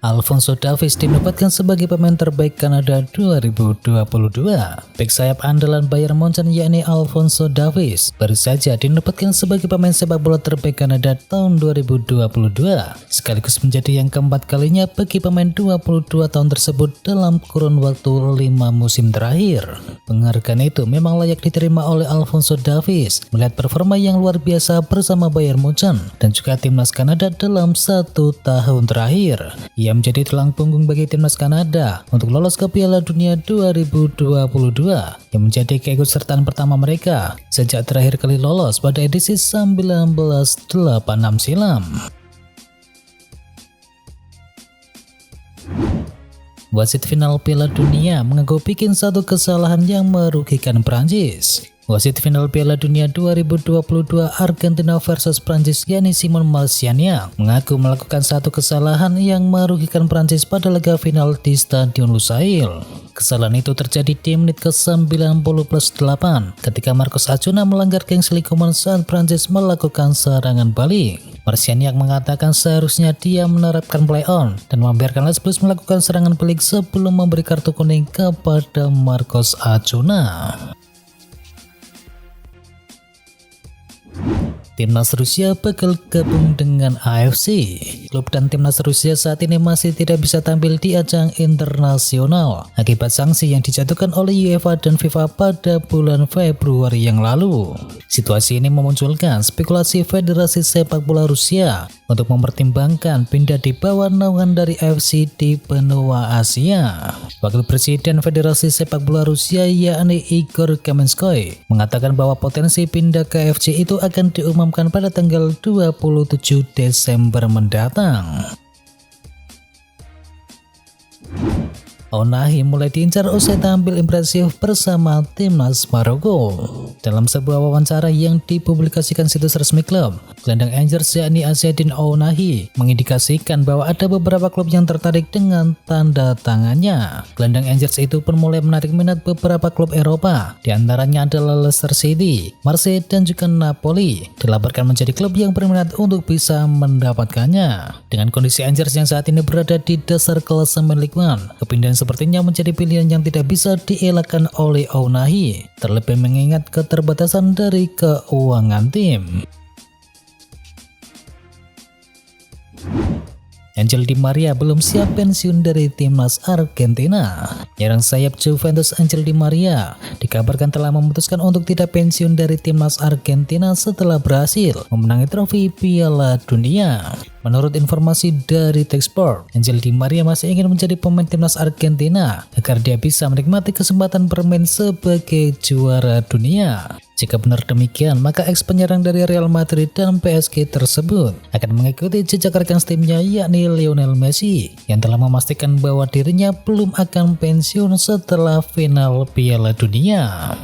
Alphonso Davies dinobatkan sebagai pemain terbaik Kanada 2022. Bek sayap andalan Bayern Munchen yakni Alphonso Davies baru saja dinobatkan sebagai pemain sepak bola terbaik Kanada tahun 2022, sekaligus menjadi yang keempat kalinya bagi pemain 22 tahun tersebut dalam kurun waktu 5 musim terakhir. Penghargaan itu memang layak diterima oleh Alphonso Davies melihat performa yang luar biasa bersama Bayern Munchen dan juga timnas Kanada dalam 1 tahun terakhir. Ia menjadi tulang punggung bagi timnas Kanada untuk lolos ke Piala Dunia 2022 yang menjadi keikutsertaan pertama mereka sejak terakhir kali lolos pada edisi 1986 silam. Wasit final Piala Dunia mengaku bikin satu kesalahan yang merugikan Prancis. Wasit final Piala Dunia 2022 Argentina versus Prancis yakni Simon Marcianiak mengaku melakukan satu kesalahan yang merugikan Prancis pada laga final di Stadion Lusail. Kesalahan itu terjadi di menit ke-90+8 ketika Marcos Acuna melanggar Kingsley Coman saat Prancis melakukan serangan balik. Marcianiak mengatakan seharusnya dia menerapkan play on dan membiarkan Les Blues melakukan serangan balik sebelum memberi kartu kuning kepada Marcos Acuna. Timnas Rusia bakal gabung dengan AFC. Klub dan timnas Rusia saat ini masih tidak bisa tampil di ajang internasional akibat sanksi yang dijatuhkan oleh UEFA dan FIFA pada bulan Februari yang lalu. Situasi ini memunculkan spekulasi Federasi Sepak Bola Rusia untuk mempertimbangkan pindah di bawah naungan dari AFC di benua Asia. Wakil Presiden Federasi Sepak Bola Rusia yakni Igor Kamenskoy mengatakan bahwa potensi pindah ke AFC itu akan diumumkan pada tanggal 27 Desember mendatang. Ounahi mulai diincar usai tampil impresif bersama timnas Maroko. Dalam sebuah wawancara yang dipublikasikan situs resmi klub, gelandang Angers yakni Azzedine Ounahi mengindikasikan bahwa ada beberapa klub yang tertarik dengan tanda tangannya. Gelandang Angers itu pun mulai menarik minat beberapa klub Eropa, diantaranya adalah Leicester City, Marseille dan juga Napoli. Dilaporkan menjadi klub yang berminat untuk bisa mendapatkannya. Dengan kondisi Angers yang saat ini berada di dasar klasemen Ligue 1, kepindahan sepertinya menjadi pilihan yang tidak bisa dielakkan oleh Ounahi, terlebih mengingat keterbatasan dari keuangan tim. Angel Di Maria belum siap pensiun dari timnas Argentina. Nyerang sayap Juventus Angel Di Maria dikabarkan telah memutuskan untuk tidak pensiun dari timnas Argentina setelah berhasil memenangi trofi Piala Dunia. Menurut informasi dari Techsport, Angel Di Maria masih ingin menjadi pemain timnas Argentina agar dia bisa menikmati kesempatan bermain sebagai juara dunia. Jika benar demikian, maka ex penyerang dari Real Madrid dan PSG tersebut akan mengikuti jejak rekan timnya yakni Lionel Messi yang telah memastikan bahwa dirinya belum akan pensiun setelah final Piala Dunia.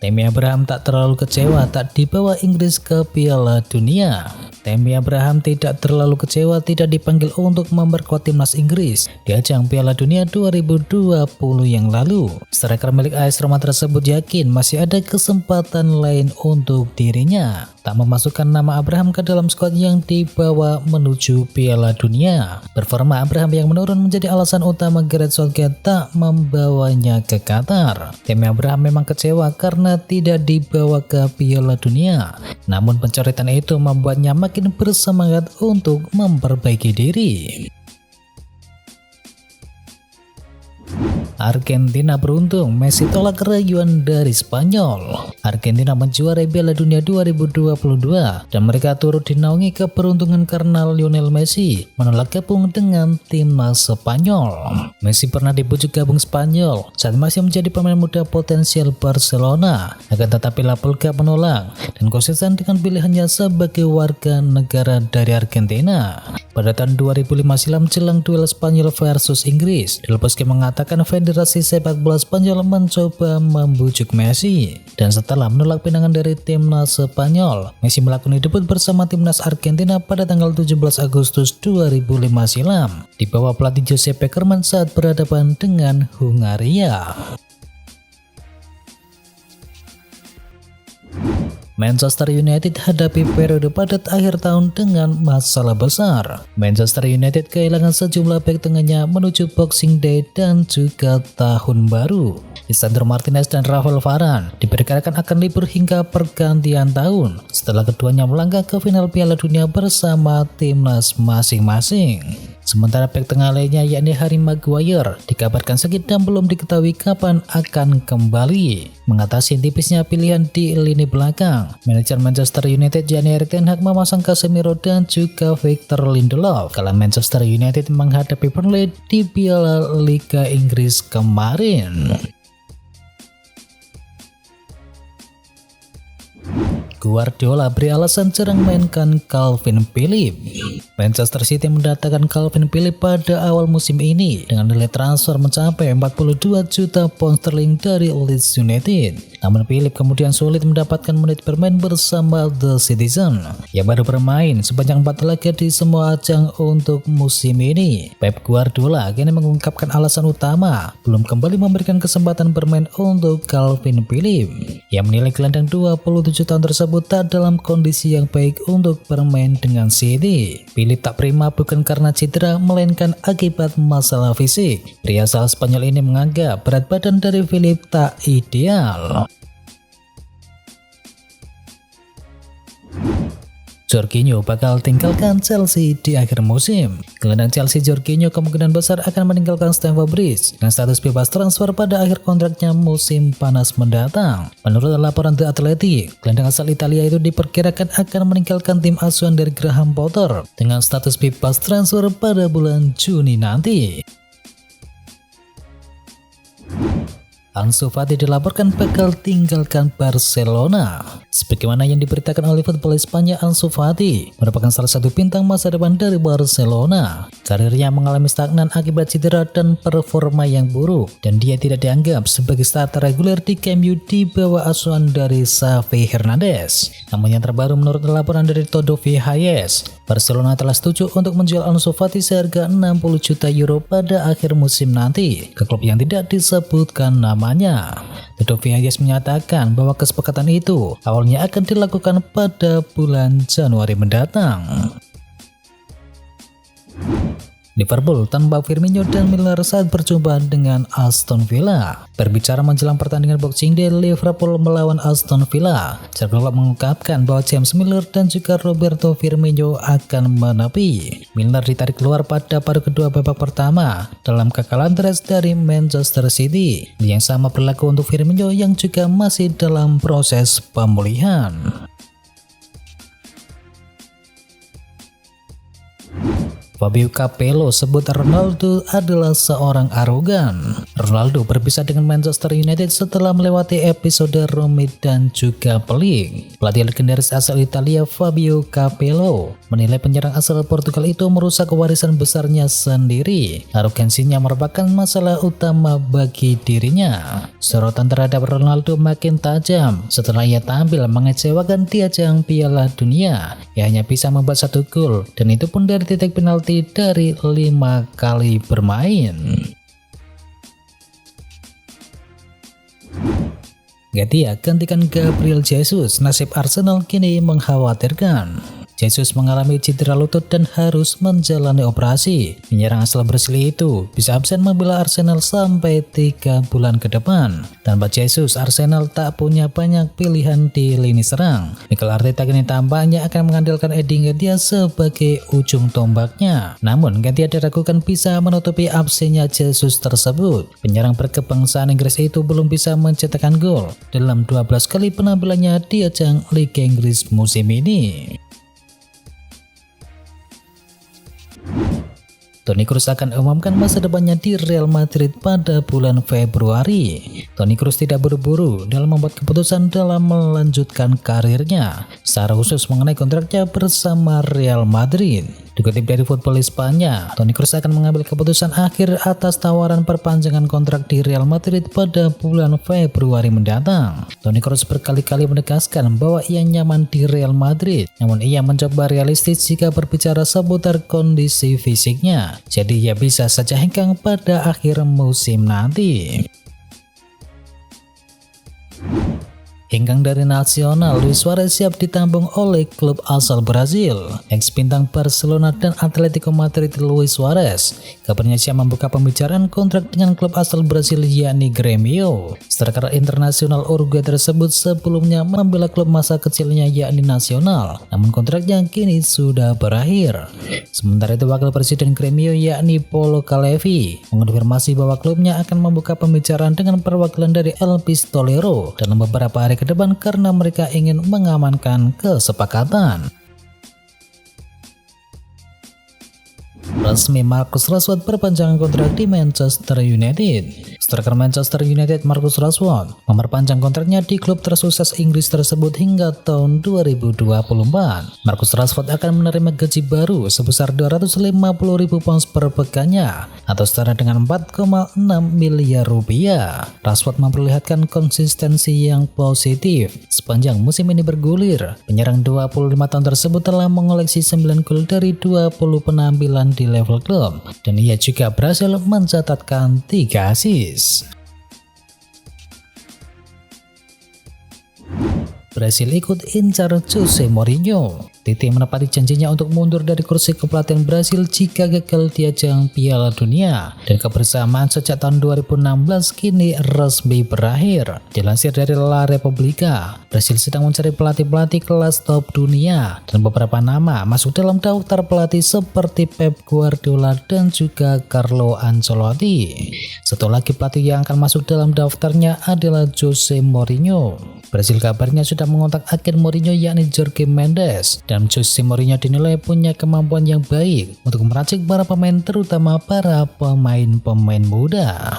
Tammy Abraham tak terlalu kecewa tak dibawa Inggris ke Piala Dunia. Tammy Abraham tidak terlalu kecewa tidak dipanggil untuk memperkuat timnas Inggris di ajang Piala Dunia 2020 yang lalu. Striker milik AS Roma tersebut yakin masih ada kesempatan lain untuk dirinya. Tak memasukkan nama Abraham ke dalam skuad yang dibawa menuju Piala Dunia. Performa Abraham yang menurun menjadi alasan utama Gareth Southgate tak membawanya ke Qatar. Tammy Abraham memang kecewa karena tidak dibawa ke Piala Dunia. Namun pencoretan itu membuatnya makin bersemangat untuk memperbaiki diri. Argentina beruntung Messi tolak rayuan dari Spanyol. Argentina menjuarai Piala Dunia 2022 dan mereka turut dinaungi keberuntungan karena Lionel Messi menolak gabung dengan timnas Spanyol. Messi pernah dibujuk gabung Spanyol saat masih menjadi pemain muda potensial Barcelona, akan tetapi La Pulga menolak dan konsisten dengan pilihannya sebagai warga negara dari Argentina. Pada tahun 2005 silam jelang duel Spanyol versus Inggris, Del Bosque mengatakan Federasi Sepak Bola Spanyol mencoba membujuk Messi, dan setelah menolak pinangan dari timnas Spanyol, Messi melakoni debut bersama timnas Argentina pada tanggal 17 Agustus 2005 silam di bawah pelatih Jose Pekerman saat berhadapan dengan Hungaria. Manchester United hadapi periode padat akhir tahun dengan masalah besar. Manchester United kehilangan sejumlah bek tengahnya menuju Boxing Day dan juga tahun baru. Lisandro Martinez dan Rafael Varane diperkirakan akan libur hingga pergantian tahun setelah keduanya melangkah ke final Piala Dunia bersama timnas masing-masing. Sementara bek tengah lainnya yakni Harry Maguire dikabarkan sakit dan belum diketahui kapan akan kembali. Mengatasi tipisnya pilihan di lini belakang, manajer Manchester United yakni Erik ten Hag memasang Casemiro dan juga Victor Lindelof kala Manchester United menghadapi Burnley di Piala Liga Inggris kemarin. Guardiola beri alasan jarang mainkan Calvin Phillips. Manchester City mendatangkan Calvin Phillips pada awal musim ini dengan nilai transfer mencapai 42 juta pound sterling dari Leeds United. Namun Phillips kemudian sulit mendapatkan menit bermain bersama The Citizen. Ia baru bermain sebanyak 4 laga di semua ajang untuk musim ini. Pep Guardiola kini mengungkapkan alasan utama belum kembali memberikan kesempatan bermain untuk Calvin Phillips. Ia menilai gelandang 27 tahun tersebut tak dalam kondisi yang baik untuk bermain dengan City. Phillips tak prima bukan karena cedera melainkan akibat masalah fisik. Pria asal Spanyol ini menganggap berat badan dari Phillips tak ideal. Jorginho bakal tinggalkan Chelsea di akhir musim. Gelandang Chelsea Jorginho kemungkinan besar akan meninggalkan Stamford Bridge dengan status bebas transfer pada akhir kontraknya musim panas mendatang. Menurut laporan The Athletic, gelandang asal Italia itu diperkirakan akan meninggalkan tim asuhan dari Graham Potter dengan status bebas transfer pada bulan Juni nanti. Ansu Fati dilaporkan bakal tinggalkan Barcelona. Sebagaimana yang diberitakan oleh Football Spanya, Ansu Fati merupakan salah satu bintang masa depan dari Barcelona. Karirnya mengalami stagnan akibat cedera dan performa yang buruk, dan dia tidak dianggap sebagai starter reguler di Camp Nou di bawah asuhan dari Xavi Hernandez. Namun yang terbaru menurut laporan dari Todo Hayes, Barcelona telah setuju untuk menjual Ansu Fati seharga 60 juta euro pada akhir musim nanti ke klub yang tidak disebutkan namanya. Todo Hayes menyatakan bahwa kesepakatan itu awalnya akan dilakukan pada bulan Januari mendatang. Liverpool tanpa Firmino dan Milner saat perjumpaan dengan Aston Villa. Berbicara menjelang pertandingan Boxing Day Liverpool melawan Aston Villa, Jurgen Klopp mengungkapkan bahwa James Milner dan juga Roberto Firmino akan menepi. Milner ditarik keluar pada paruh kedua babak pertama dalam kekalahan deres dari Manchester City. Yang sama berlaku untuk Firmino yang juga masih dalam proses pemulihan. Fabio Capello sebut Ronaldo adalah seorang arogan. Ronaldo berpisah dengan Manchester United setelah melewati episode rumit dan juga pelik. Pelatih legendaris asal Italia Fabio Capello menilai penyerang asal Portugal itu merusak warisan besarnya sendiri. Arogansinya merupakan masalah utama bagi dirinya. Sorotan terhadap Ronaldo makin tajam setelah ia tampil mengecewakan di ajang Piala Dunia. Ia hanya bisa membuat 1 gol, dan itu pun dari titik penalti dari 5 kali bermain. Gantia gantikan Gabriel Jesus, nasib Arsenal kini mengkhawatirkan. Jesus mengalami cedera lutut dan harus menjalani operasi. Penyerang asal Brasil itu bisa absen membela Arsenal sampai 3 bulan ke depan. Tanpa Jesus, Arsenal tak punya banyak pilihan di lini serang. Mikel Arteta kini tampaknya akan mengandalkan Eddie Nketiah sebagai ujung tombaknya. Namun Nketiah diragukan bisa menutupi absennya Jesus tersebut. Penyerang berkebangsaan Inggris itu belum bisa mencetakkan gol dalam 12 kali penampilannya di ajang Liga Inggris musim ini. Toni Kroos akan umumkan masa depannya di Real Madrid pada bulan Februari. Toni Kroos tidak buru-buru dalam membuat keputusan dalam melanjutkan karirnya, secara khusus mengenai kontraknya bersama Real Madrid. Dikutip dari Football Spanya, Toni Kroos akan mengambil keputusan akhir atas tawaran perpanjangan kontrak di Real Madrid pada bulan Februari mendatang. Toni Kroos berkali-kali menegaskan bahwa ia nyaman di Real Madrid, namun ia mencoba realistis jika berbicara seputar kondisi fisiknya. Jadi ia bisa saja hengkang pada akhir musim nanti. Hengkang dari nasional, Luis Suarez siap ditampung oleh klub asal Brazil. Ex-bintang Barcelona dan Atletico Madrid Luis Suarez kabarnya siap membuka pembicaraan kontrak dengan klub asal Brasil yakni Grêmio. Striker internasional Uruguay tersebut sebelumnya membela klub masa kecilnya yakni Nacional, namun kontraknya kini sudah berakhir. Sementara itu wakil presiden Grêmio yakni Paulo Calevi mengonfirmasi bahwa klubnya akan membuka pembicaraan dengan perwakilan dari El Pistolero dalam beberapa hari ke depan karena mereka ingin mengamankan kesepakatan. Resmi Marcus Rashford perpanjangan kontrak di Manchester United. Striker Manchester United Marcus Rashford memperpanjang kontraknya di klub tersukses Inggris tersebut hingga tahun 2024. Marcus Rashford akan menerima gaji baru sebesar 250.000 pounds per pekannya atau setara dengan 4,6 miliar rupiah. Rashford memperlihatkan konsistensi yang positif sepanjang musim ini bergulir. Penyerang 25 tahun tersebut telah mengoleksi 9 gol dari 20 penampilan di level klub dan ia juga berhasil mencatatkan 3 assist. Brasil ikut incar Jose Mourinho. Tite menepati janjinya untuk mundur dari kursi kepelatihan Brasil jika gagal di ajang Piala Dunia, dan kebersamaan sejak tahun 2016 kini resmi berakhir. Dilansir dari La Repubblica, Brasil sedang mencari pelatih-pelatih kelas top dunia dan beberapa nama masuk dalam daftar pelatih seperti Pep Guardiola dan juga Carlo Ancelotti. Satu lagi pelatih yang akan masuk dalam daftarnya adalah Jose Mourinho. Brasil kabarnya sudah mengontak agen Mourinho yakni Jorge Mendes, dan Jose Mourinho dinilai punya kemampuan yang baik untuk meracik para pemain terutama para pemain-pemain muda.